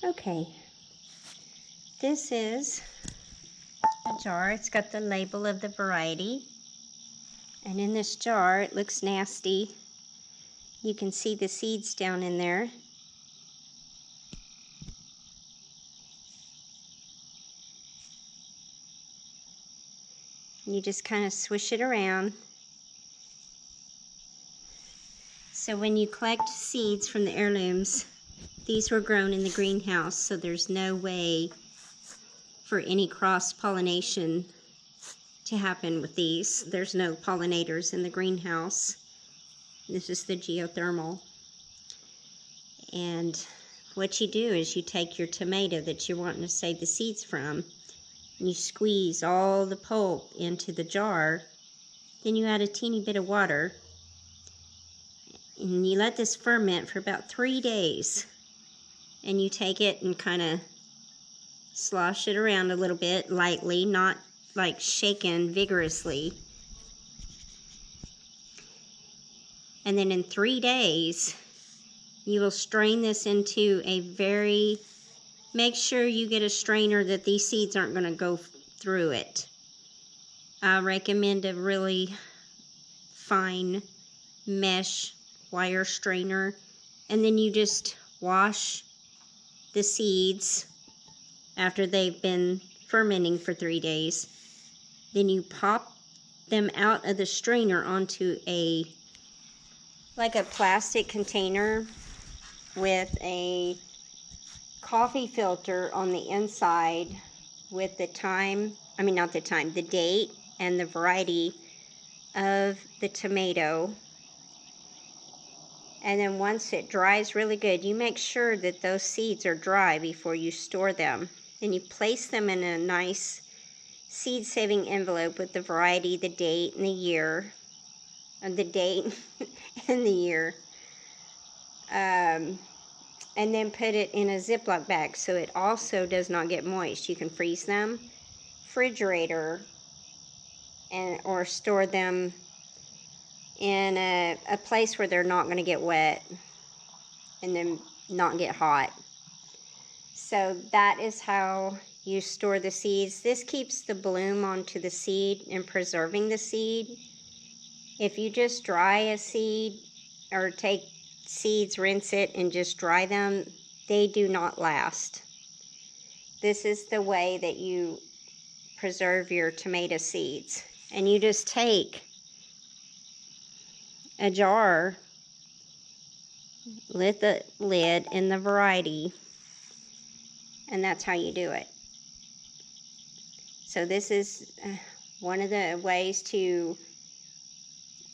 Okay, this is a jar. It's got the label of the variety. And in this jar, it looks nasty. You can see the seeds down in there. You just kind of swish it around. So when you collect seeds from the heirlooms, these were grown in the greenhouse, so there's no way for any cross-pollination to happen with these. There's no pollinators in the greenhouse. This is the geothermal. And what you do is you take your tomato that you're wanting to save the seeds from, and you squeeze all the pulp into the jar. Then you add a teeny bit of water, and you let this ferment for about 3 days. And you take it and kind of slosh it around a little bit lightly, not like shaken vigorously. And then in 3 days, you will strain this into a make sure you get a strainer that these seeds aren't going to go through it. I recommend a really fine mesh wire strainer. And then you just wash the seeds after they've been fermenting for 3 days. Then you pop them out of the strainer onto like a plastic container with a coffee filter on the inside with the the date and the variety of the tomato. And then once it dries really good, you make sure that those seeds are dry before you store them. And you place them in a nice seed-saving envelope with the variety, the date, and the year. And the date and the year. And then put it in a Ziploc bag so it also does not get moist. You can freeze them, refrigerator, or store them in a place where they're not going to get wet and then not get hot. So that is how you store the seeds. This keeps the bloom onto the seed and preserving the seed. If you just dry a seed or take seeds, rinse it, and just dry them, they do not last. This is the way that you preserve your tomato seeds. And you just take a jar, lift the lid in the variety, and that's how you do it. So this is one of the ways to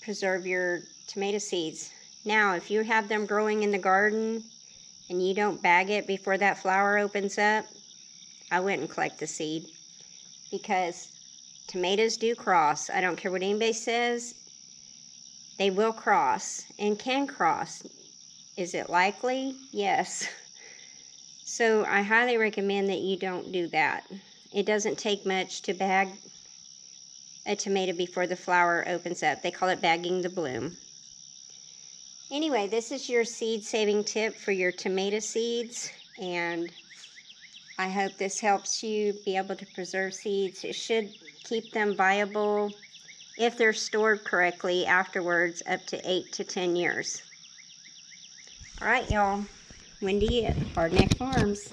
preserve your tomato seeds. Now, if you have them growing in the garden and you don't bag it before that flower opens up, I wouldn't collect the seed, because tomatoes do cross. I don't care what anybody says, they will cross and can cross. Is it likely? Yes. So I highly recommend that you don't do that. It doesn't take much to bag a tomato before the flower opens up. They call it bagging the bloom. Anyway, this is your seed saving tip for your tomato seeds, and I hope this helps you be able to preserve seeds. It should keep them viable, if they're stored correctly afterwards, up to 8 to 10 years. All right, y'all. Wendy at Hardneck Farms.